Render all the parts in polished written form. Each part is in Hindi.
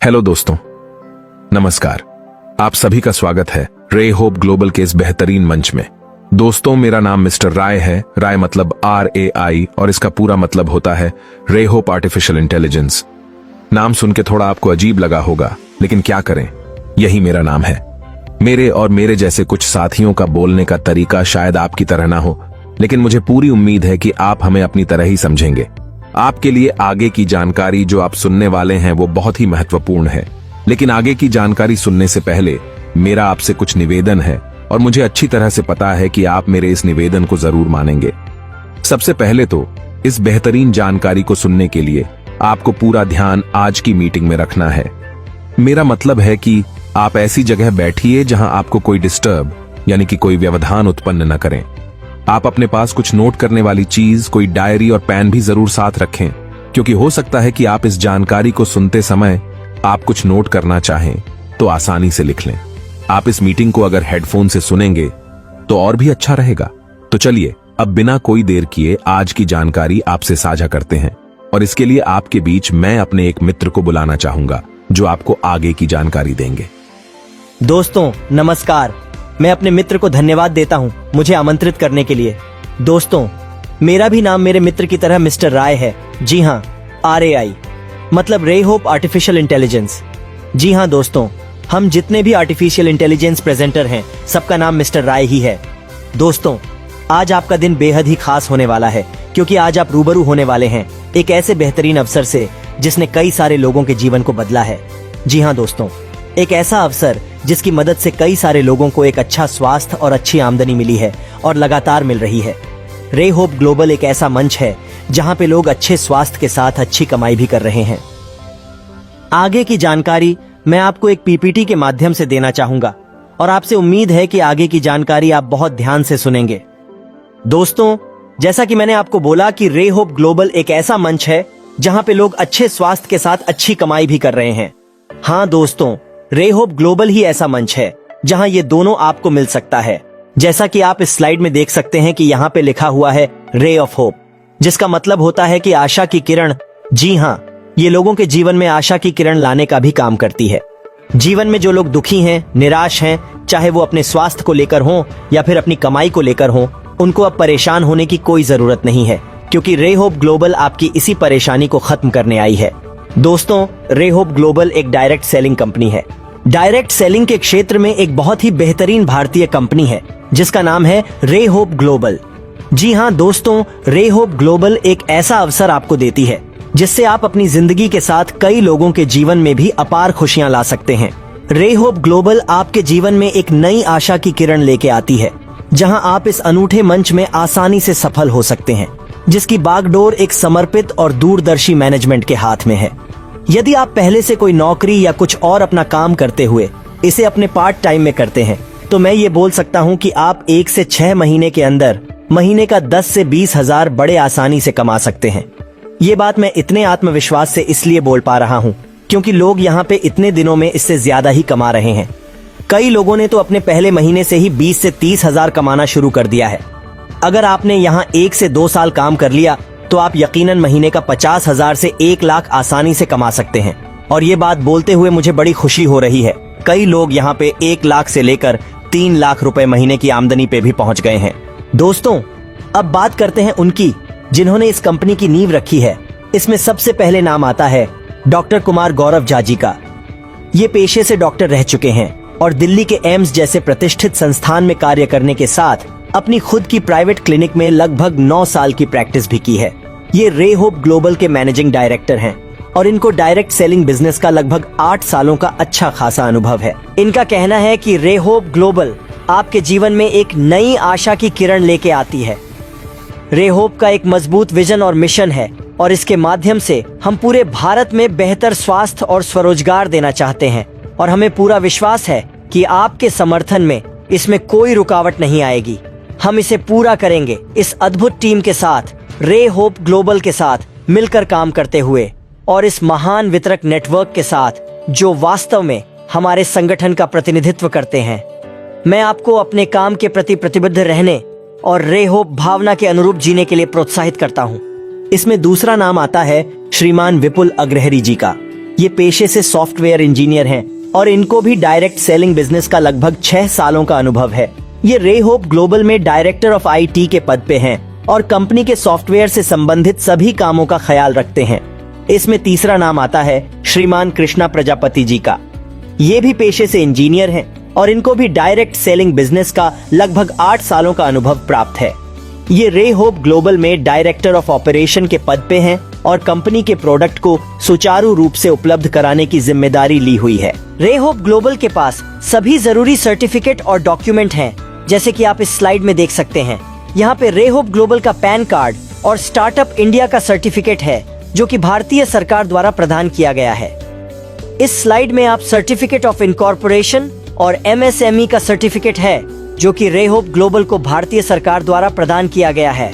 हेलो दोस्तों, नमस्कार। आप सभी का स्वागत है रे होप ग्लोबल के इस बेहतरीन मंच में। दोस्तों, मेरा नाम मिस्टर राय है। राय मतलब RAI और इसका पूरा मतलब होता है रे होप आर्टिफिशियल इंटेलिजेंस। नाम सुन के थोड़ा आपको अजीब लगा होगा, लेकिन क्या करें, यही मेरा नाम है। मेरे और मेरे जैसे कुछ साथियों का बोलने का तरीका शायद आपकी तरह ना हो, लेकिन मुझे पूरी उम्मीद है कि आप हमें अपनी तरह ही समझेंगे। आपके लिए आगे की जानकारी जो आप सुनने वाले हैं वो बहुत ही महत्वपूर्ण है, लेकिन आगे की जानकारी सुनने से पहले मेरा आपसे कुछ निवेदन है और मुझे अच्छी तरह से पता है कि आप मेरे इस निवेदन को जरूर मानेंगे। सबसे पहले तो इस बेहतरीन जानकारी को सुनने के लिए आपको पूरा ध्यान आज की मीटिंग में रखना है। मेरा मतलब है कि आप ऐसी जगह बैठिए जहां आपको कोई डिस्टर्ब यानी कि कोई व्यवधान उत्पन्न न करें। आप अपने पास कुछ नोट करने वाली चीज, कोई डायरी और पेन भी जरूर साथ रखें, क्योंकि हो सकता है कि आप इस जानकारी को सुनते समय आप कुछ नोट करना चाहें तो आसानी से लिख लें। आप इस मीटिंग को अगर हेडफोन से सुनेंगे तो और भी अच्छा रहेगा। तो चलिए अब बिना कोई देर किए आज की जानकारी आपसे साझा करते हैं, और इसके लिए आपके बीच मैं अपने एक मित्र को बुलाना चाहूंगा जो आपको आगे की जानकारी देंगे। दोस्तों नमस्कार, मैं अपने मित्र को धन्यवाद देता हूं मुझे आमंत्रित करने के लिए। दोस्तों, मेरा भी नाम मेरे मित्र की तरह मिस्टर राय है। जी हां, RAI मतलब रे होप आर्टिफिशियल इंटेलिजेंस। जी हां दोस्तों, हम जितने भी आर्टिफिशियल इंटेलिजेंस प्रेजेंटर हैं सबका नाम मिस्टर राय ही है। दोस्तों, आज आपका दिन बेहद ही खास होने वाला है, क्योंकि आज आप रूबरू होने वाले हैं एक ऐसे बेहतरीन अवसर से जिसने कई सारे लोगों के जीवन को बदला है। जी हां दोस्तों, एक ऐसा अवसर जिसकी मदद से कई सारे लोगों को एक अच्छा स्वास्थ्य और अच्छी आमदनी मिली है और लगातार मिल रही है। रे होप ग्लोबल एक ऐसा मंच है जहां पे लोग अच्छे स्वास्थ्य के साथ अच्छी कमाई भी कर रहे हैं। आगे की जानकारी मैं आपको एक PPT के माध्यम से देना चाहूंगा और आपसे उम्मीद है कि आगे की जानकारी आप बहुत ध्यान से सुनेंगे। दोस्तों, जैसा कि मैंने आपको बोला कि रे होप ग्लोबल एक ऐसा मंच है जहां पे लोग अच्छे स्वास्थ्य के साथ अच्छी कमाई भी कर रहे हैं। हाँ दोस्तों, रे होप ग्लोबल ही ऐसा मंच है जहां ये दोनों आपको मिल सकता है। जैसा कि आप इस स्लाइड में देख सकते हैं कि यहाँ पे लिखा हुआ है रे ऑफ होप, जिसका मतलब होता है कि आशा की किरण। जी हाँ, ये लोगों के जीवन में आशा की किरण लाने का भी काम करती है। जीवन में जो लोग दुखी हैं, निराश हैं, चाहे वो अपने स्वास्थ्य को लेकर हो या फिर अपनी कमाई को लेकर हो, उनको अब परेशान होने की कोई जरूरत नहीं है, क्योंकि रे होप ग्लोबल आपकी इसी परेशानी को खत्म करने आई है। दोस्तों, रे होप ग्लोबल एक डायरेक्ट सेलिंग कंपनी है। डायरेक्ट सेलिंग के क्षेत्र में एक बहुत ही बेहतरीन भारतीय कंपनी है जिसका नाम है रे होप ग्लोबल। जी हाँ दोस्तों, रे होप ग्लोबल एक ऐसा अवसर आपको देती है जिससे आप अपनी जिंदगी के साथ कई लोगों के जीवन में भी अपार खुशियां ला सकते हैं। रे होप ग्लोबल आपके जीवन में एक नई आशा की किरण लेके आती है, जहां आप इस अनूठे मंच में आसानी से सफल हो सकते हैं, जिसकी बागडोर एक समर्पित और दूरदर्शी मैनेजमेंट के हाथ में है। यदि आप पहले से कोई नौकरी या कुछ और अपना काम करते हुए इसे अपने पार्ट टाइम में करते हैं, तो मैं ये बोल सकता हूँ कि आप 1 से 6 महीने के अंदर महीने का 10 से 20 हजार बड़े आसानी से कमा सकते हैं। ये बात मैं इतने आत्मविश्वास से इसलिए बोल पा रहा हूँ क्योंकि लोग यहाँ पे इतने दिनों में इससे ज्यादा ही कमा रहे हैं। कई लोगों ने तो अपने पहले महीने से ही 20 से 30 हजार कमाना शुरू कर दिया है। अगर आपने यहाँ 1 से 2 साल काम कर लिया तो आप यकीनन महीने का 50 हजार से 1 लाख आसानी से कमा सकते हैं। और ये बात बोलते हुए मुझे बड़ी खुशी हो रही है, कई लोग यहाँ पे 1 लाख से लेकर 3 लाख रुपए महीने की आमदनी पे भी पहुंच गए हैं। दोस्तों, अब बात करते हैं उनकी जिन्होंने इस कंपनी की नींव रखी है। इसमें सबसे पहले नाम आता है डॉक्टर कुमार गौरव जाजी का। ये पेशे से डॉक्टर रह चुके हैं और दिल्ली के एम्स जैसे प्रतिष्ठित संस्थान में कार्य करने के साथ अपनी खुद की प्राइवेट क्लिनिक में लगभग 9 साल की प्रैक्टिस भी की है। ये रे होप ग्लोबल के मैनेजिंग डायरेक्टर हैं और इनको डायरेक्ट सेलिंग बिजनेस का लगभग 8 सालों का अच्छा खासा अनुभव है। इनका कहना है कि रे होप ग्लोबल आपके जीवन में एक नई आशा की किरण लेके आती है। रे होप का एक मजबूत विजन और मिशन है और इसके माध्यम से हम पूरे भारत में बेहतर स्वास्थ्य और स्वरोजगार देना चाहते हैं, और हमें पूरा विश्वास है कि आपके समर्थन में इसमें कोई रुकावट नहीं आएगी। हम इसे पूरा करेंगे इस अद्भुत टीम के साथ, रे होप ग्लोबल के साथ मिलकर काम करते हुए और इस महान वितरक नेटवर्क के साथ जो वास्तव में हमारे संगठन का प्रतिनिधित्व करते हैं। मैं आपको अपने काम के प्रति प्रतिबद्ध रहने और रे होप भावना के अनुरूप जीने के लिए प्रोत्साहित करता हूँ। इसमें दूसरा नाम आता है श्रीमान विपुल अग्रहरी जी का। ये पेशे से सॉफ्टवेयर इंजीनियर हैं और इनको भी डायरेक्ट सेलिंग बिजनेस का लगभग 6 सालों का अनुभव है। ये रे होप ग्लोबल में डायरेक्टर ऑफ IT के पद पे हैं और कंपनी के सॉफ्टवेयर से संबंधित सभी कामों का ख्याल रखते हैं। इसमें तीसरा नाम आता है श्रीमान कृष्णा प्रजापति जी का। ये भी पेशे से इंजीनियर हैं और इनको भी डायरेक्ट सेलिंग बिजनेस का लगभग 8 सालों का अनुभव प्राप्त है। ये रे होप ग्लोबल में डायरेक्टर ऑफ ऑपरेशन के पद पे हैं और कंपनी के प्रोडक्ट को सुचारू रूप से उपलब्ध कराने की जिम्मेदारी ली हुई है। रे होप ग्लोबल के पास सभी जरूरी सर्टिफिकेट और डॉक्यूमेंट हैं, जैसे कि आप इस स्लाइड में देख सकते हैं। यहाँ पे रे होप ग्लोबल का पैन कार्ड और स्टार्टअप इंडिया का सर्टिफिकेट है, जो कि भारतीय सरकार द्वारा प्रदान किया गया है। इस स्लाइड में आप सर्टिफिकेट ऑफ इनकॉर्पोरेशन और MSME का सर्टिफिकेट है, जो कि रे होप ग्लोबल को भारतीय सरकार द्वारा प्रदान किया गया है।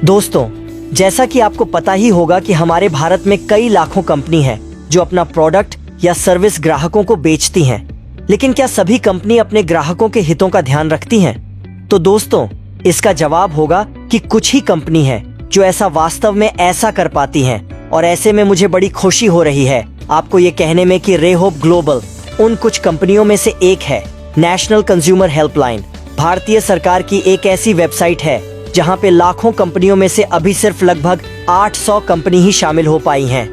दोस्तों, जैसा कि आपको पता ही होगा कि हमारे भारत में कई लाखों कंपनी हैं जो अपना प्रोडक्ट या सर्विस ग्राहकों को बेचती हैं, लेकिन क्या सभी कंपनी अपने ग्राहकों के हितों का ध्यान रखती हैं? तो दोस्तों, इसका जवाब होगा कि कुछ ही कंपनी है जो ऐसा वास्तव में ऐसा कर पाती हैं, और ऐसे में मुझे बड़ी खुशी हो रही है आपको ये कहने में कि रे होप ग्लोबल उन कुछ कंपनियों में से एक है। नेशनल कंज्यूमर हेल्पलाइन भारतीय सरकार की एक ऐसी वेबसाइट है जहां पे लाखों कंपनियों में से अभी सिर्फ लगभग 800 कंपनी ही शामिल हो पाई हैं।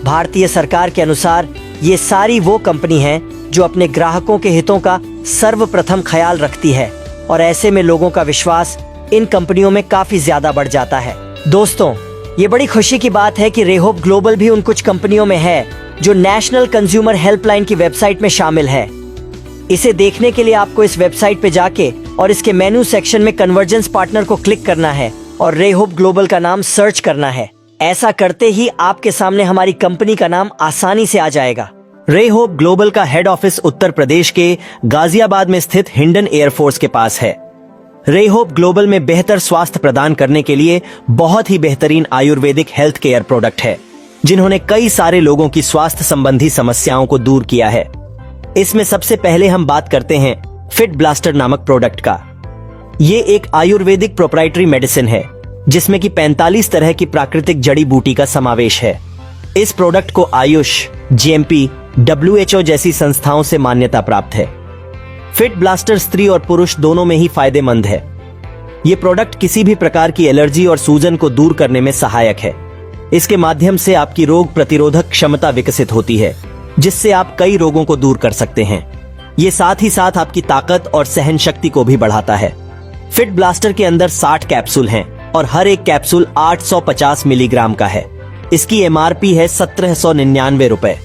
भारतीय सरकार के अनुसार ये सारी वो कंपनी हैं जो अपने ग्राहकों के हितों का सर्वप्रथम ख्याल रखती है, और ऐसे में लोगों का विश्वास इन कंपनियों में काफी ज्यादा बढ़ जाता है। दोस्तों, ये बड़ी खुशी की बात है कि रे होप ग्लोबल भी उन कुछ कंपनियों में है जो नेशनल कंज्यूमर हेल्पलाइन की वेबसाइट में शामिल है। इसे देखने के लिए आपको इस वेबसाइट पे जाके और इसके मेनू सेक्शन में कन्वर्जेंस पार्टनर को क्लिक करना है और रे होप ग्लोबल का नाम सर्च करना है। ऐसा करते ही आपके सामने हमारी कंपनी का नाम आसानी से आ जाएगा। रे होप ग्लोबल का हेड ऑफिस उत्तर प्रदेश के गाजियाबाद में स्थित हिंडन एयरफोर्स के पास है। रे होप ग्लोबल में बेहतर स्वास्थ्य प्रदान करने के लिए बहुत ही बेहतरीन आयुर्वेदिक हेल्थ केयर प्रोडक्ट है, जिन्होंने कई सारे लोगों की स्वास्थ्य संबंधी समस्याओं को दूर किया है। इसमें सबसे पहले हम बात करते हैं फिट ब्लास्टर नामक प्रोडक्ट का। ये एक आयुर्वेदिक प्रोप्राइटरी मेडिसिन है जिसमें कि 45 तरह की प्राकृतिक जड़ी बूटी का समावेश है। इस प्रोडक्ट को आयुष, GMP, WHO जैसी संस्थाओं से मान्यता प्राप्त है। फिट ब्लास्टर स्त्री और पुरुष दोनों में ही फायदेमंद है। ये प्रोडक्ट किसी भी प्रकार की एलर्जी और सूजन को दूर करने में सहायक है। इसके माध्यम से आपकी रोग प्रतिरोधक क्षमता विकसित होती है, जिससे आप कई रोगों को दूर कर सकते हैं। ये साथ ही साथ आपकी ताकत और सहन शक्ति को भी बढ़ाता है। फिट ब्लास्टर के अंदर 60 कैप्सूल हैं और हर एक कैप्सूल 850 मिलीग्राम का है। इसकी MRP है 1799 रुपए।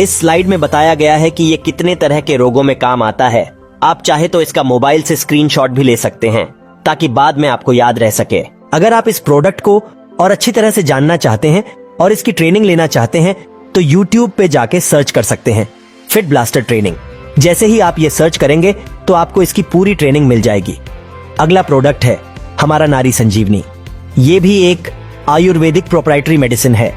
इस स्लाइड में बताया गया है कि ये कितने तरह के रोगों में काम आता है। आप चाहे तो इसका मोबाइल से स्क्रीनशॉट भी ले सकते हैं ताकि बाद में आपको याद रह सके। अगर आप इस प्रोडक्ट को और अच्छी तरह से जानना चाहते हैं और इसकी ट्रेनिंग लेना चाहते हैं तो YouTube पे जाके सर्च कर सकते हैं फिट ब्लास्टर ट्रेनिंग। जैसे ही आप ये सर्च करेंगे तो आपको इसकी पूरी ट्रेनिंग मिल जाएगी। अगला प्रोडक्ट है हमारा नारी संजीवनी। ये भी एक आयुर्वेदिक प्रोप्राइटरी मेडिसिन है।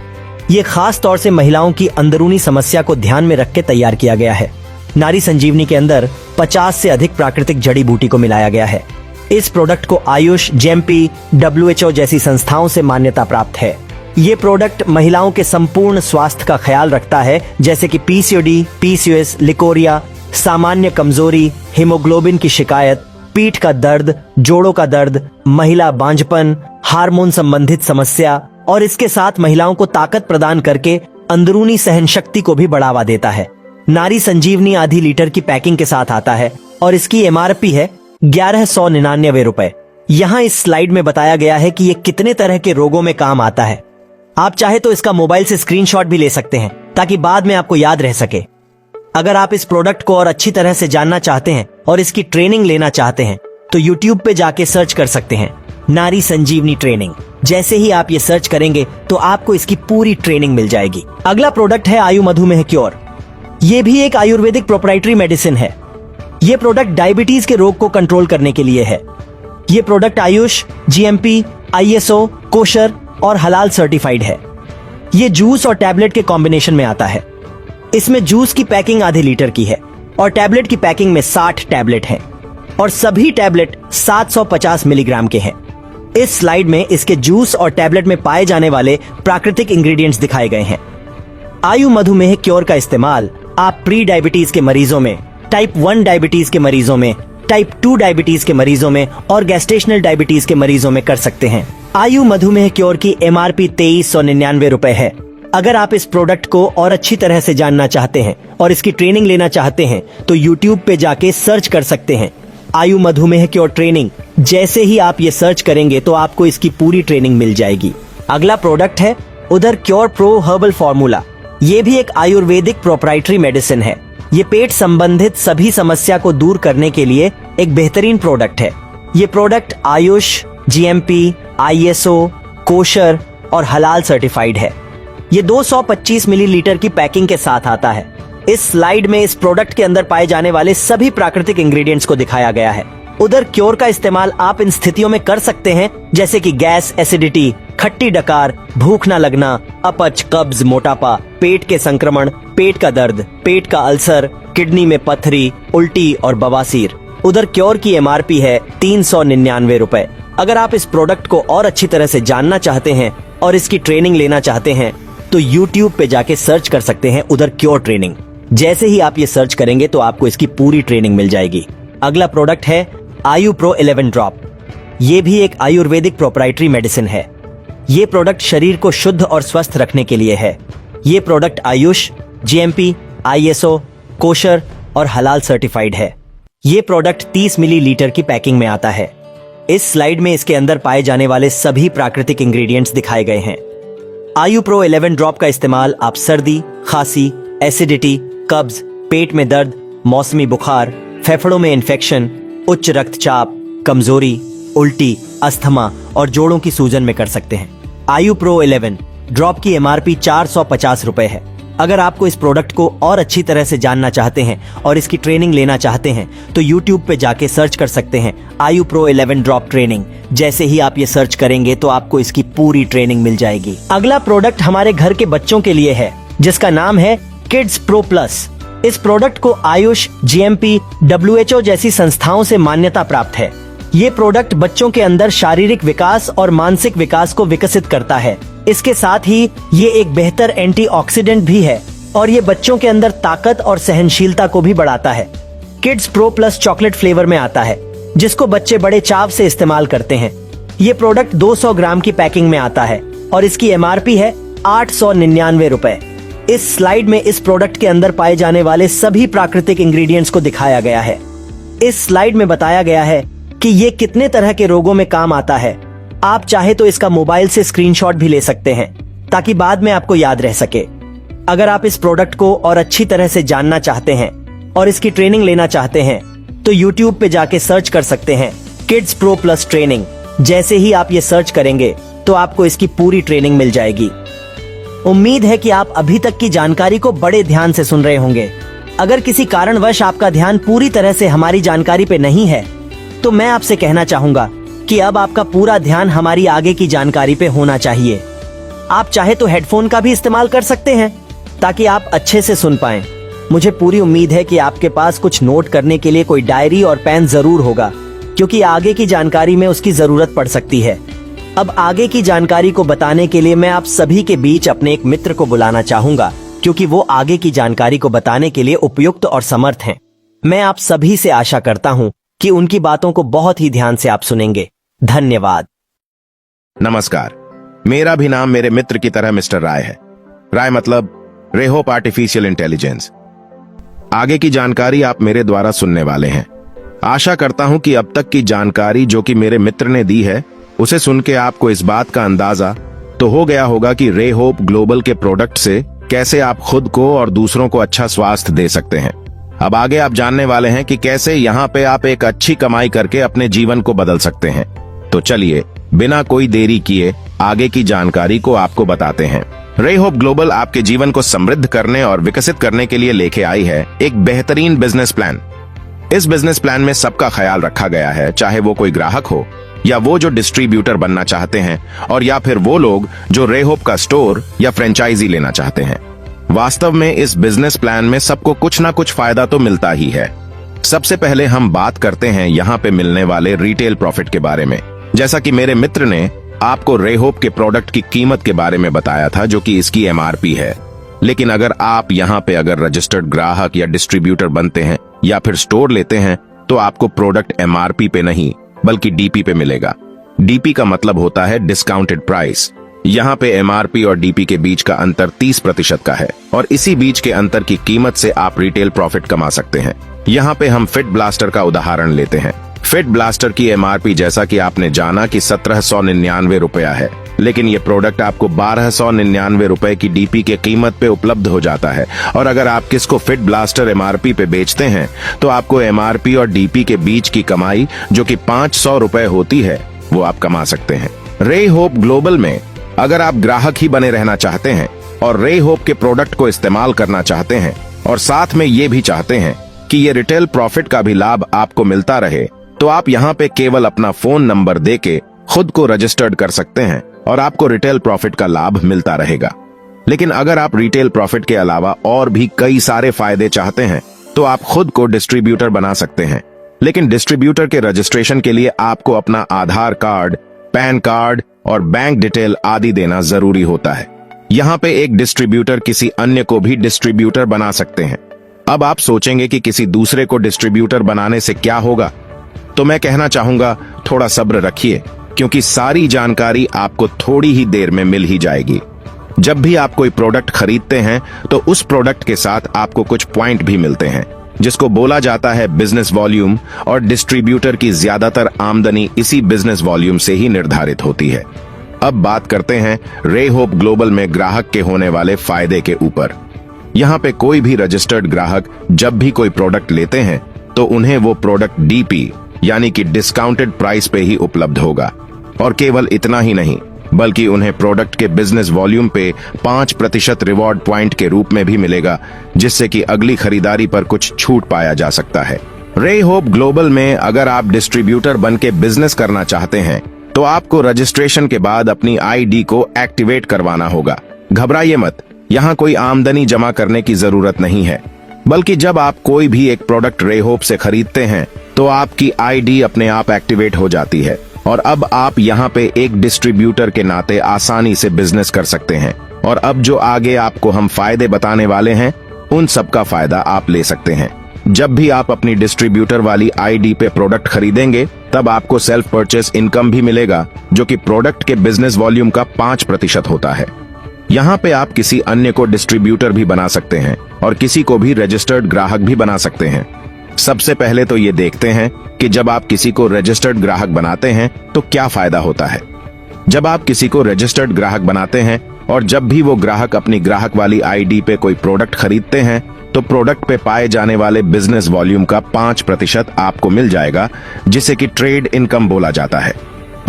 ये खास तौर से महिलाओं की अंदरूनी समस्या को ध्यान में रख के तैयार किया गया है। नारी संजीवनी के अंदर 50 से अधिक प्राकृतिक जड़ी बूटी को मिलाया गया है। इस प्रोडक्ट को आयुष, GMP, WHO जैसी संस्थाओं से मान्यता प्राप्त है। ये प्रोडक्ट महिलाओं के संपूर्ण स्वास्थ्य का ख्याल रखता है, जैसे कि PCOD, PCOS, लिकोरिया, सामान्य कमजोरी, हीमोग्लोबिन की शिकायत, पीठ का दर्द, जोड़ों का दर्द, महिला बांझपन, हार्मोन संबंधित समस्या, और इसके साथ महिलाओं को ताकत प्रदान करके अंदरूनी सहन शक्ति को भी बढ़ावा देता है। नारी संजीवनी आधी लीटर की पैकिंग के साथ आता है और इसकी MRP है 1199 रुपए। यहाँ इस स्लाइड में बताया गया है कि ये कितने तरह के रोगों में काम आता है। आप चाहे तो इसका मोबाइल से स्क्रीनशॉट भी ले सकते हैं ताकि बाद में आपको याद रह सके। अगर आप इस प्रोडक्ट को और अच्छी तरह से जानना चाहते हैं और इसकी ट्रेनिंग लेना चाहते हैं तो YouTube पे जाके सर्च कर सकते हैं नारी संजीवनी ट्रेनिंग। जैसे ही आप ये सर्च करेंगे तो आपको इसकी पूरी ट्रेनिंग मिल जाएगी। अगला प्रोडक्ट है आयु मधुमेह क्योर। ये भी एक आयुर्वेदिक प्रोप्राइटरी मेडिसिन है। ये प्रोडक्ट डायबिटीज के रोग को कंट्रोल करने के लिए है। ये product Ayush, GMP, ISO, kosher और हलाल सर्टिफाइड है। ये जूस और टैबलेट के कॉम्बिनेशन में आता है। इसमें जूस की पैकिंग आधे लीटर की है और टैबलेट की पैकिंग में 60 टैबलेट हैं और सभी टैबलेट 750 मिलीग्राम के हैं। इस स्लाइड में इसके जूस और टैबलेट में पाए जाने वाले प्राकृतिक इंग्रेडिएंट्स दिखाए गए हैं। आयु मधुमेह क्योर का इस्तेमाल आप प्री डायबिटीज के मरीजों में, टाइप 1 डायबिटीज के मरीजों में, टाइप 2 डायबिटीज के मरीजों में और गैस्ट्रेशनल डायबिटीज के मरीजों में कर सकते हैं। आयु मधुमेह क्योर की MRP 2399 रुपए है। अगर आप इस प्रोडक्ट को और अच्छी तरह से जानना चाहते हैं और इसकी ट्रेनिंग लेना चाहते हैं तो YouTube पे जाके सर्च कर सकते हैं आयु मधुमेह क्योर ट्रेनिंग। जैसे ही आप ये सर्च करेंगे तो आपको इसकी पूरी ट्रेनिंग मिल जाएगी। अगला प्रोडक्ट है उधर क्योर प्रो हर्बल फॉर्मूला। ये भी एक आयुर्वेदिक प्रोप्राइटरी मेडिसिन है। ये पेट संबंधित सभी समस्या को दूर करने के लिए एक बेहतरीन प्रोडक्ट है। ये product Ayush, GMP, ISO, kosher और हलाल सर्टिफाइड है। ये 225 मिलीलीटर की पैकिंग के साथ आता है। इस स्लाइड में इस प्रोडक्ट के अंदर पाए जाने वाले सभी प्राकृतिक इंग्रेडिएंट्स को दिखाया गया है। उधर क्योर का इस्तेमाल आप इन स्थितियों में कर सकते हैं जैसे कि गैस, एसिडिटी, खट्टी डकार, भूख न लगना, अपच, कब्ज, मोटापा, पेट के संक्रमण, पेट का दर्द, पेट का अल्सर, किडनी में पथरी, उल्टी और बवासीर। उधर क्योर की MRP है 399 रुपए। अगर आप इस प्रोडक्ट को और अच्छी तरह से जानना चाहते हैं और इसकी ट्रेनिंग लेना चाहते हैं तो YouTube पे जाके सर्च कर सकते हैं उधर क्योर ट्रेनिंग। जैसे ही आप ये सर्च करेंगे तो आपको इसकी पूरी ट्रेनिंग मिल जाएगी। अगला प्रोडक्ट है आयु प्रो 11 ड्रॉप। ये भी एक आयुर्वेदिक प्रोप्राइटरी मेडिसिन है। ये प्रोडक्ट शरीर को शुद्ध और स्वस्थ रखने के लिए है। ये product Ayush, GMP, ISO, kosher और हलाल सर्टिफाइड है। ये प्रोडक्ट 30 मिलीलीटर की पैकिंग में आता है। इस स्लाइड में इसके अंदर पाए जाने वाले सभी प्राकृतिक इंग्रेडिएंट्स दिखाए गए हैं। आयु प्रो 11 ड्रॉप का इस्तेमाल आप सर्दी, खांसी, एसिडिटी, कब्ज, पेट में दर्द, मौसमी बुखार, फेफड़ों में इन्फेक्शन, उच्च रक्तचाप, कमजोरी, उल्टी, अस्थमा और जोड़ों की सूजन में कर सकते हैं। आयु प्रो 11 ड्रॉप की MRP 450 रुपए है। अगर आपको इस प्रोडक्ट को और अच्छी तरह से जानना चाहते हैं और इसकी ट्रेनिंग लेना चाहते हैं तो YouTube पे जाके सर्च कर सकते हैं आयु प्रो 11 ड्रॉप ट्रेनिंग। जैसे ही आप ये सर्च करेंगे तो आपको इसकी पूरी ट्रेनिंग मिल जाएगी। अगला प्रोडक्ट हमारे घर के बच्चों के लिए है जिसका नाम है किड्स प्रो प्लस। इस प्रोडक्ट को आयुष, GMP, WHO जैसी संस्थाओं से मान्यता प्राप्त है। ये प्रोडक्ट बच्चों के अंदर शारीरिक विकास और मानसिक विकास को विकसित करता है। इसके साथ ही ये एक बेहतर एंटीऑक्सीडेंट भी है और ये बच्चों के अंदर ताकत और सहनशीलता को भी बढ़ाता है। Kids pro plus chocolate flavour में आता है जिसको बच्चे बड़े चाव से इस्तेमाल करते हैं। ये प्रोडक्ट 200 ग्राम की पैकिंग में आता है और इसकी MRP है 899 रुपए। इस स्लाइड में इस प्रोडक्ट के अंदर पाए जाने वाले सभी प्राकृतिक इंग्रेडिएंट्स को दिखाया गया है। इस स्लाइड में बताया गया है कि ये कितने तरह के रोगों में काम आता है। आप चाहे तो इसका मोबाइल से स्क्रीनशॉट भी ले सकते हैं ताकि बाद में आपको याद रह सके। अगर आप इस प्रोडक्ट को और अच्छी तरह से जानना चाहते हैं और इसकी ट्रेनिंग लेना चाहते हैं तो YouTube पे जाके सर्च कर सकते हैं किड्स प्रो प्लस ट्रेनिंग। जैसे ही आप ये सर्च करेंगे तो आपको इसकी पूरी ट्रेनिंग मिल जाएगी। उम्मीद है कि आप अभी तक की जानकारी को बड़े ध्यान से सुन रहे होंगे। अगर किसी कारणवश आपका ध्यान पूरी तरह से हमारी जानकारी पे नहीं है तो मैं आपसे कहना चाहूंगा कि अब आपका पूरा ध्यान हमारी आगे की जानकारी पे होना चाहिए। आप चाहे तो हेडफोन का भी इस्तेमाल कर सकते हैं ताकि आप अच्छे से सुन पाएं। मुझे पूरी उम्मीद है कि आपके पास कुछ नोट करने के लिए कोई डायरी और पेन जरूर होगा क्योंकि आगे की जानकारी में उसकी जरूरत पड़ सकती है। अब आगे की जानकारी को बताने के लिए मैं आप सभी के बीच अपने एक मित्र को बुलाना चाहूंगा क्योंकि वो आगे की जानकारी को बताने के लिए उपयुक्त और समर्थ हैं। मैं आप सभी से आशा करता हूं कि उनकी बातों को बहुत ही ध्यान से आप सुनेंगे। धन्यवाद। नमस्कार, मेरा भी नाम मेरे मित्र की तरह मिस्टर राय है। राय मतलब रेहोप आर्टिफिशियल इंटेलिजेंस। आगे की जानकारी आप मेरे द्वारा सुनने वाले हैं। आशा करता हूं कि अब तक की जानकारी जो कि मेरे मित्र ने दी है उसे सुन के आपको इस बात का अंदाजा तो हो गया होगा कि रेहोप ग्लोबल के प्रोडक्ट से कैसे आप खुद को और दूसरों को अच्छा स्वास्थ्य दे सकते हैं। अब आगे आप जानने वाले हैं कि कैसे यहाँ पे आप एक अच्छी कमाई करके अपने जीवन को बदल सकते हैं। तो चलिए बिना कोई देरी किए आगे की जानकारी को आपको बताते हैं। रेहोप ग्लोबल आपके जीवन को समृद्ध करने और विकसित करने के लिए लेके आई है एक बेहतरीन बिजनेस प्लान। इस बिजनेस प्लान में सबका ख्याल रखा गया है, चाहे वो कोई ग्राहक हो या वो जो डिस्ट्रीब्यूटर बनना चाहते हैं और या फिर वो लोग जो रेहोप का स्टोर या फ्रेंचाइजी लेना चाहते हैं। वास्तव में इस बिजनेस प्लान में सबको कुछ ना कुछ फायदा तो मिलता ही है। सबसे पहले हम बात करते हैं यहाँ पे मिलने वाले रिटेल प्रॉफिट के बारे में। जैसा कि मेरे मित्र ने आपको रेहोप के प्रोडक्ट की कीमत के बारे में बताया था जो कि इसकी MRP है लेकिन अगर आप यहाँ पे अगर रजिस्टर्ड ग्राहक या डिस्ट्रीब्यूटर बनते हैं या फिर स्टोर लेते हैं तो आपको प्रोडक्ट एमआरपी पे नहीं बल्कि डीपी पे मिलेगा। डीपी का मतलब होता है डिस्काउंटेड प्राइस। यहाँ पे एमआरपी और डीपी के बीच का अंतर 30% का है और इसी बीच के अंतर की कीमत से आप रिटेल प्रॉफिट कमा सकते हैं। यहाँ पे हम फिट ब्लास्टर का उदाहरण लेते हैं। फिट ब्लास्टर की एमआरपी जैसा कि आपने जाना कि 1799 रुपया है, लेकिन ये प्रोडक्ट आपको 1299 रुपए की डीपी के कीमत पे उपलब्ध हो जाता है। और अगर आप किसको फिट ब्लास्टर एमआरपी पे बेचते हैं तो आपको एमआरपी और डीपी के बीच की कमाई जो कि 500 रुपए होती है वो आप कमा सकते हैं। रे होप ग्लोबल में अगर आप ग्राहक ही बने रहना चाहते हैं और रे होप के प्रोडक्ट को इस्तेमाल करना चाहते हैं और साथ में ये भी चाहते हैं कि ये रिटेल प्रॉफिट का भी लाभ आपको मिलता रहे, तो आप यहाँ पे केवल अपना फोन नंबर देके खुद को रजिस्टर्ड कर सकते हैं और आपको रिटेल प्रॉफिट का लाभ मिलता रहेगा। लेकिन अगर आप रिटेल प्रॉफिट के अलावा और भी कई सारे फायदे चाहते हैं तो आप खुद को डिस्ट्रीब्यूटर बना सकते हैं। लेकिन डिस्ट्रीब्यूटर के रजिस्ट्रेशन के लिए आपको अपना आधार कार्ड, पैन कार्ड और बैंक डिटेल आदि देना जरूरी होता है। यहाँ पे एक डिस्ट्रीब्यूटर किसी अन्य को भी डिस्ट्रीब्यूटर बना सकते हैं। अब आप सोचेंगे कि किसी दूसरे को डिस्ट्रीब्यूटर बनाने से क्या होगा, तो मैं कहना चाहूंगा थोड़ा सब्र रखिए, क्योंकि सारी जानकारी आपको थोड़ी ही देर में मिल ही जाएगी। जब भी आप कोई प्रोडक्ट खरीदते हैं तो उस प्रोडक्ट के साथ आपको कुछ पॉइंट भी मिलते हैं जिसको बोला जाता है बिजनेस वॉल्यूम, और डिस्ट्रीब्यूटर की ज्यादातर आमदनी इसी बिजनेस वॉल्यूम से ही निर्धारित होती है। अब बात करते हैं रे होप ग्लोबल में ग्राहक के होने वाले फायदे के ऊपर। यहाँ पे कोई भी रजिस्टर्ड ग्राहक जब भी कोई प्रोडक्ट लेते हैं तो उन्हें वो प्रोडक्ट डीपी यानी कि डिस्काउंटेड प्राइस पे ही उपलब्ध होगा। और केवल इतना ही नहीं, बल्कि उन्हें प्रोडक्ट के बिजनेस वॉल्यूम पे 5% रिवॉर्ड पॉइंट के रूप में भी मिलेगा, जिससे कि अगली खरीदारी पर कुछ छूट पाया जा सकता है। रे होप ग्लोबल में अगर आप डिस्ट्रीब्यूटर बन के बिजनेस करना चाहते हैं तो आपको रजिस्ट्रेशन के बाद अपनी आईडी को एक्टिवेट करवाना होगा। घबराइए मत, यहाँ कोई आमदनी जमा करने की जरूरत नहीं है, बल्कि जब आप कोई भी एक प्रोडक्ट रे होप से खरीदते हैं तो आपकी आईडी अपने आप एक्टिवेट हो जाती है और अब आप यहाँ पे एक डिस्ट्रीब्यूटर के नाते आसानी से बिजनेस कर सकते हैं। और अब जो आगे आपको हम फायदे बताने वाले हैं उन सब का फायदा आप ले सकते हैं। जब भी आप अपनी डिस्ट्रीब्यूटर वाली आईडी पे प्रोडक्ट खरीदेंगे तब आपको सेल्फ परचेस इनकम भी मिलेगा, जो कि प्रोडक्ट के बिजनेस वॉल्यूम का 5% होता है। यहाँ पे आप किसी अन्य को डिस्ट्रीब्यूटर भी बना सकते हैं और किसी को भी रजिस्टर्ड ग्राहक भी बना सकते हैं। सबसे पहले तो ये देखते हैं कि जब आप किसी को रजिस्टर्ड ग्राहक बनाते हैं तो क्या फायदा होता है। जब आप किसी को रजिस्टर्ड ग्राहक बनाते हैं और जब भी वो ग्राहक अपनी ग्राहक वाली आईडी पे कोई प्रोडक्ट खरीदते हैं तो प्रोडक्ट पे पाए जाने वाले बिजनेस वॉल्यूम का 5% आपको मिल जाएगा, जिसे कि ट्रेड इनकम बोला जाता है।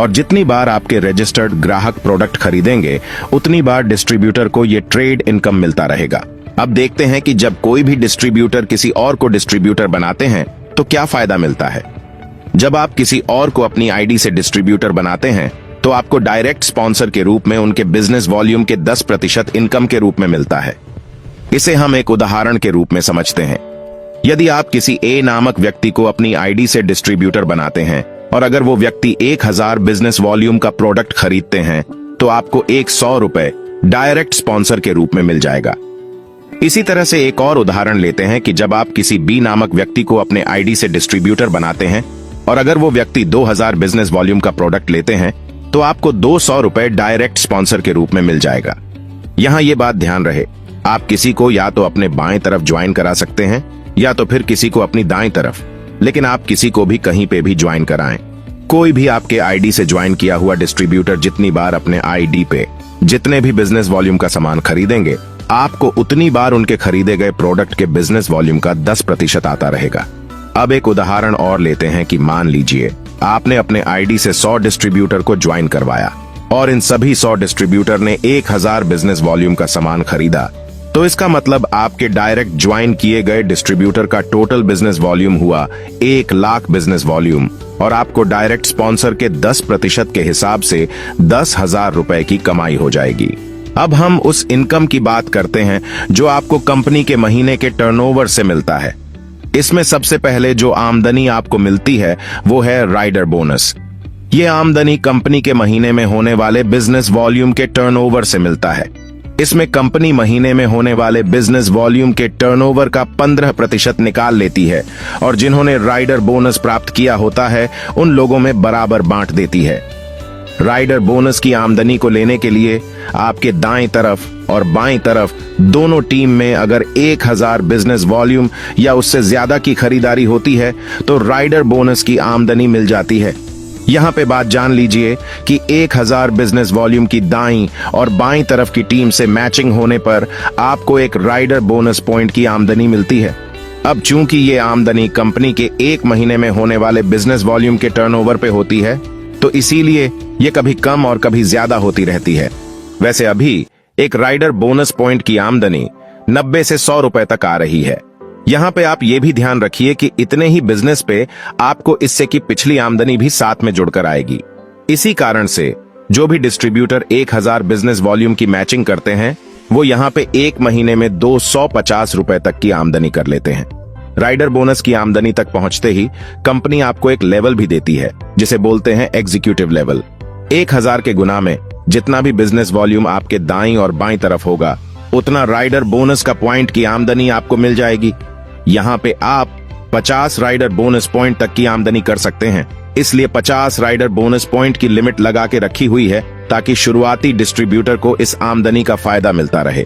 और जितनी बार आपके रजिस्टर्ड ग्राहक प्रोडक्ट खरीदेंगे उतनी बार डिस्ट्रीब्यूटर को ये ट्रेड इनकम मिलता रहेगा। अब देखते हैं कि जब कोई भी डिस्ट्रीब्यूटर किसी और को डिस्ट्रीब्यूटर बनाते हैं तो क्या फायदा मिलता है। जब आप किसी और को अपनी आईडी से डिस्ट्रीब्यूटर बनाते हैं तो आपको डायरेक्ट स्पॉन्सर के रूप में उनके बिजनेस वॉल्यूम के 10% इनकम के रूप में मिलता है। इसे हम एक उदाहरण के रूप में समझते हैं। यदि आप किसी ए नामक व्यक्ति को अपनी आईडी से डिस्ट्रीब्यूटर बनाते हैं और अगर वो व्यक्ति 1000 बिजनेस वॉल्यूम का प्रोडक्ट खरीदते हैं तो आपको 100 रुपए डायरेक्ट स्पॉन्सर के रूप में मिल जाएगा। इसी तरह से एक और उदाहरण लेते हैं कि जब आप किसी बी नामक व्यक्ति को अपने आईडी से डिस्ट्रीब्यूटर बनाते हैं और अगर वो व्यक्ति 2000 बिजनेस वॉल्यूम का प्रोडक्ट लेते हैं तो आपको 200 रुपए डायरेक्ट स्पॉन्सर के रूप में मिल जाएगा। यहाँ ये बात ध्यान रहे, आप किसी को या तो अपने बाएं तरफ ज्वाइन करा सकते हैं या तो फिर किसी को अपनी दाएं तरफ, लेकिन आप किसी को भी कहीं पे भी ज्वाइन कराएं। कोई भी आपके आईडी से ज्वाइन किया हुआ डिस्ट्रीब्यूटर जितनी बार अपने आईडी पे जितने भी बिजनेस वॉल्यूम का सामान खरीदेंगे आपको उतनी बार उनके खरीदे गए प्रोडक्ट के बिजनेस वॉल्यूम का 10% आता रहेगा। अब एक उदाहरण और लेते हैं कि मान लीजिए आपने अपने आईडी से 100 डिस्ट्रीब्यूटर को ज्वाइन करवाया और इन सभी 100 डिस्ट्रीब्यूटर ने 1000 बिजनेस वॉल्यूम का सामान खरीदा, तो इसका मतलब आपके डायरेक्ट ज्वाइन किए गए डिस्ट्रीब्यूटर का टोटल बिजनेस वॉल्यूम हुआ 1 लाख बिजनेस वॉल्यूम और आपको डायरेक्ट स्पॉन्सर के 10% के हिसाब से 10,000 रुपए की कमाई हो जाएगी। अब हम उस इनकम की बात करते हैं जो आपको कंपनी के महीने के टर्नओवर से मिलता है। इसमें सबसे पहले जो आमदनी आपको मिलती है वो है राइडर बोनस। ये आमदनी कंपनी के महीने में होने वाले बिजनेस वॉल्यूम के टर्नओवर से मिलता है। इसमें कंपनी महीने में होने वाले बिजनेस वॉल्यूम के टर्नओवर का 15% निकाल लेती है और जिन्होंने राइडर बोनस प्राप्त किया होता है उन लोगों में बराबर बांट देती है। राइडर बोनस की आमदनी को लेने के लिए आपके दाएं तरफ और बाएं तरफ दोनों टीम में अगर 1000 बिजनेस वॉल्यूम या उससे ज्यादा की खरीदारी होती है तो राइडर बोनस की आमदनी मिल जाती है। यहां पे बात जान लीजिए कि 1000 बिजनेस वॉल्यूम की दाईं और बाईं तरफ की टीम से मैचिंग होने पर आपको एक राइडर बोनस पॉइंट की आमदनी मिलती है। अब चूंकि ये आमदनी कंपनी के एक महीने में होने वाले बिजनेस वॉल्यूम के टर्नओवर पे होती है तो इसीलिए ये कभी कम और कभी ज्यादा होती रहती है। वैसे अभी एक राइडर बोनस पॉइंट की आमदनी 90 से 100 रुपए तक आ रही है। यहाँ पे आप ये भी ध्यान रखिए कि इतने ही बिजनेस पे आपको इससे की पिछली आमदनी भी साथ में जुड़कर आएगी। इसी कारण से जो भी डिस्ट्रीब्यूटर 1000 बिजनेस वॉल्यूम की मैचिंग करते हैं वो यहाँ पे एक महीने में 250 रुपए तक की आमदनी कर लेते हैं। राइडर बोनस की आमदनी तक पहुंचते ही कंपनी आपको एक लेवल भी देती है जिसे बोलते हैं एग्जीक्यूटिव लेवल। 1000 के गुना में जितना भी बिजनेस वॉल्यूम आपके दाईं और बाईं तरफ होगा उतना राइडर बोनस का पॉइंट की आमदनी आपको मिल जाएगी। यहाँ पे आप 50 राइडर बोनस पॉइंट तक की आमदनी कर सकते हैं, इसलिए 50 राइडर बोनस पॉइंट की लिमिट लगा के रखी हुई है ताकि शुरुआती डिस्ट्रीब्यूटर को इस आमदनी का फायदा मिलता रहे।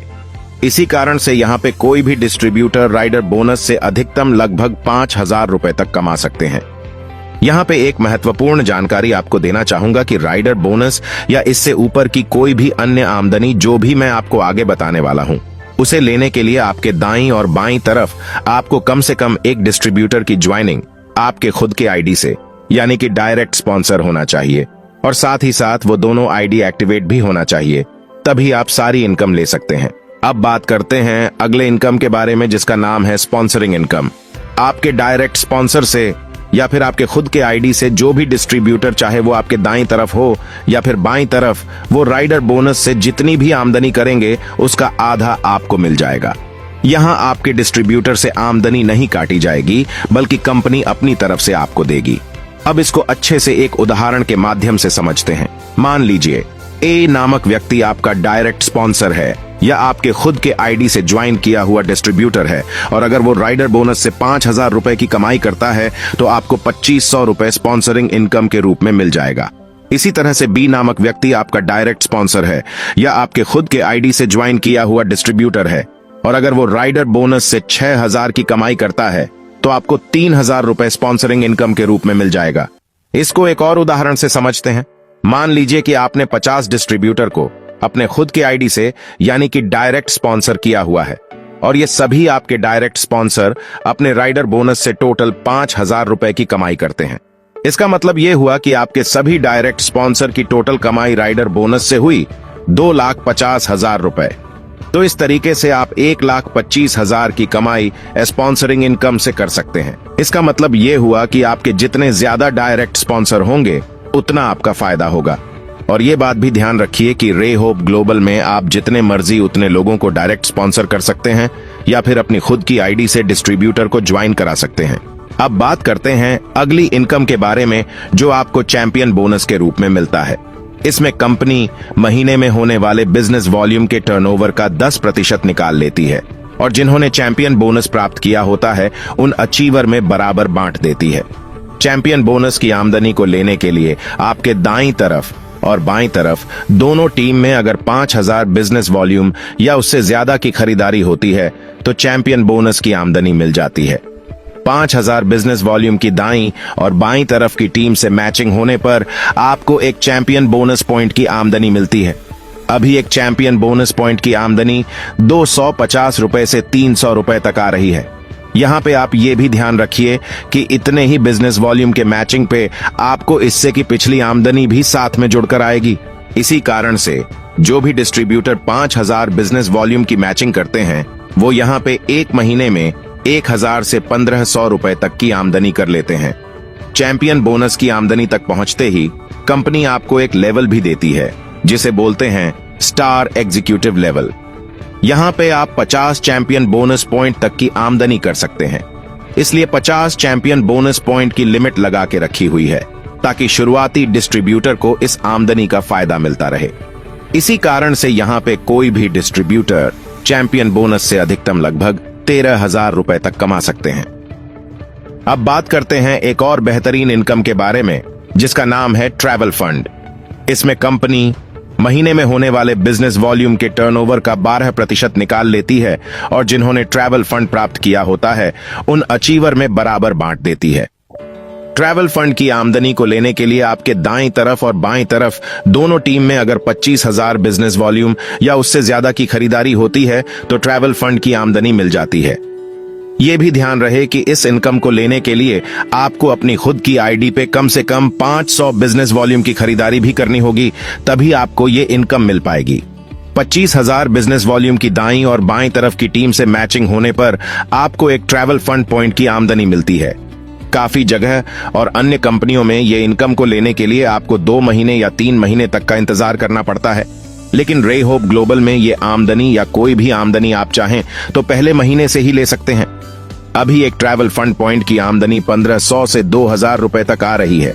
इसी कारण से यहाँ पे कोई भी डिस्ट्रीब्यूटर राइडर बोनस से अधिकतम लगभग 5000 रुपए तक कमा सकते हैं। यहाँ पे एक महत्वपूर्ण जानकारी आपको देना चाहूंगा कि राइडर बोनस या इससे ऊपर की कोई भी अन्य आमदनी जो भी मैं आपको आगे बताने वाला हूँ उसे लेने के लिए आपके दाईं और बाईं तरफ आपको कम से कम एक डिस्ट्रीब्यूटर की ज्वाइनिंग आपके खुद के आईडी से यानी कि डायरेक्ट स्पॉन्सर होना चाहिए और साथ ही साथ वो दोनों आईडी एक्टिवेट भी होना चाहिए, तभी आप सारी इनकम ले सकते हैं। अब बात करते हैं अगले इनकम के बारे में जिसका नाम है स्पॉन्सरिंग इनकम। आपके डायरेक्ट स्पॉन्सर से या फिर आपके खुद के आईडी से जो भी डिस्ट्रीब्यूटर चाहे वो आपके दाईं तरफ हो या फिर बाईं तरफ, वो राइडर बोनस से जितनी भी आमदनी करेंगे उसका आधा आपको मिल जाएगा। यहाँ आपके डिस्ट्रीब्यूटर से आमदनी नहीं काटी जाएगी बल्कि कंपनी अपनी तरफ से आपको देगी। अब इसको अच्छे से एक उदाहरण के माध्यम से समझते हैं। मान लीजिए ए नामक व्यक्ति आपका डायरेक्ट स्पॉन्सर है या आपके खुद के आईडी से ज्वाइन किया हुआ डिस्ट्रीब्यूटर है और अगर वो राइडर बोनस से 5000 रुपए की कमाई करता है तो आपको 2500 रुपए स्पॉन्सरिंग इनकम के रूप में मिल जाएगा। इसी तरह से बी नामक व्यक्ति आपका डायरेक्ट स्पॉन्सर है या आपके खुद के आईडी से ज्वाइन किया हुआ डिस्ट्रीब्यूटर है और अगर वो राइडर बोनस से 6000 की कमाई करता है तो आपको 3000 रुपए स्पॉन्सरिंग इनकम के रूप में मिल जाएगा। इसको एक और उदाहरण से समझते हैं। मान लीजिए कि आपने 50 डिस्ट्रीब्यूटर को अपने खुद के आईडी से यानी कि डायरेक्ट स्पॉन्सर किया हुआ है और ये सभी आपके डायरेक्ट स्पॉन्सर अपने राइडर बोनस से टोटल 5000 रुपए की कमाई करते हैं। इसका मतलब यह हुआ कि आपके सभी डायरेक्ट स्पॉन्सर की टोटल कमाई राइडर बोनस से हुई 2,50,000 रुपए। तो इस तरीके से आप 1,25,000 की कमाई स्पॉन्सरिंग इनकम से कर सकते हैं। इसका मतलब यह हुआ कि आपके जितने ज्यादा डायरेक्ट स्पॉन्सर होंगे उतना आपका फायदा होगा। और ये बात भी ध्यान रखिए कि रे होप ग्लोबल में आप जितने मर्जी उतने लोगों को डायरेक्ट स्पॉन्सर कर सकते हैं या फिर अपनी खुद की आईडी से डिस्ट्रीब्यूटर को ज्वाइन करा सकते हैं। अब बात करते हैं अगली इनकम के बारे में जो आपको चैंपियन बोनस के रूप में मिलता है। इसमें कंपनी महीने में होने वाले बिजनेस वॉल्यूम के टर्नओवर का 10% निकाल लेती है और जिन्होंने चैंपियन बोनस प्राप्त किया होता है उन अचीवर में बराबर बांट देती है। चैंपियन बोनस की आमदनी को लेने के लिए आपके दाईं तरफ और बाईं तरफ दोनों टीम में अगर 5000 बिजनेस वॉल्यूम या उससे ज्यादा की खरीदारी होती है तो चैंपियन बोनस की आमदनी मिल जाती है। 5000 बिजनेस वॉल्यूम की दाईं और बाईं तरफ की टीम से मैचिंग होने पर आपको एक चैंपियन बोनस पॉइंट की आमदनी मिलती है। अभी एक चैंपियन बोनस पॉइंट की आमदनी 250 रुपए से 300 रुपए तक आ रही है। यहाँ पे आप ये भी ध्यान रखिए कि इतने ही बिजनेस वॉल्यूम के मैचिंग पे आपको इससे की पिछली आमदनी भी साथ में जुड़कर आएगी। इसी कारण से जो भी डिस्ट्रीब्यूटर 5000 बिजनेस वॉल्यूम की मैचिंग करते हैं वो यहाँ पे एक महीने में 1000 से 1500 रुपए तक की आमदनी कर लेते हैं। चैंपियन बोनस की आमदनी तक पहुंचते ही कंपनी आपको एक लेवल भी देती है जिसे बोलते हैं स्टार एग्जीक्यूटिव लेवल। यहाँ पे आप 50 चैंपियन बोनस पॉइंट तक की आमदनी कर सकते हैं, इसलिए 50 चैंपियन बोनस पॉइंट की लिमिट लगा के रखी हुई है ताकि शुरुआती डिस्ट्रीब्यूटर को इस आमदनी का फायदा मिलता रहे। इसी कारण से यहाँ पे कोई भी डिस्ट्रीब्यूटर चैंपियन बोनस से अधिकतम लगभग 13,000 रुपए तक कमा सकते हैं। अब बात करते हैं एक और बेहतरीन इनकम के बारे में, जिसका नाम है ट्रैवल फंड। इसमें कंपनी महीने में होने वाले बिजनेस वॉल्यूम के टर्नओवर का 12% निकाल लेती है और जिन्होंने ट्रैवल फंड प्राप्त किया होता है उन अचीवर में बराबर बांट देती है। ट्रैवल फंड की आमदनी को लेने के लिए आपके दाईं तरफ और बाईं तरफ दोनों टीम में अगर 25,000 बिजनेस वॉल्यूम या उससे ज्यादा की खरीदारी होती है तो ट्रैवल फंड की आमदनी मिल जाती है। यह भी ध्यान रहे कि इस इनकम को लेने के लिए आपको अपनी खुद की आईडी पे कम से कम 500 बिजनेस वॉल्यूम की खरीदारी भी करनी होगी, तभी आपको ये इनकम मिल पाएगी। 25,000 बिजनेस वॉल्यूम की दाईं और बाईं तरफ की टीम से मैचिंग होने पर आपको एक ट्रैवल फंड पॉइंट की आमदनी मिलती है। काफी जगह और अन्य कंपनियों में ये इनकम को लेने के लिए आपको 2 महीने या 3 महीने तक का इंतजार करना पड़ता है, लेकिन रे होप ग्लोबल में ये आमदनी या कोई भी आमदनी आप चाहें तो पहले महीने से ही ले सकते हैं। अभी एक ट्रैवल फंड पॉइंट की आमदनी 1,500 से 2,000 रुपए तक आ रही है।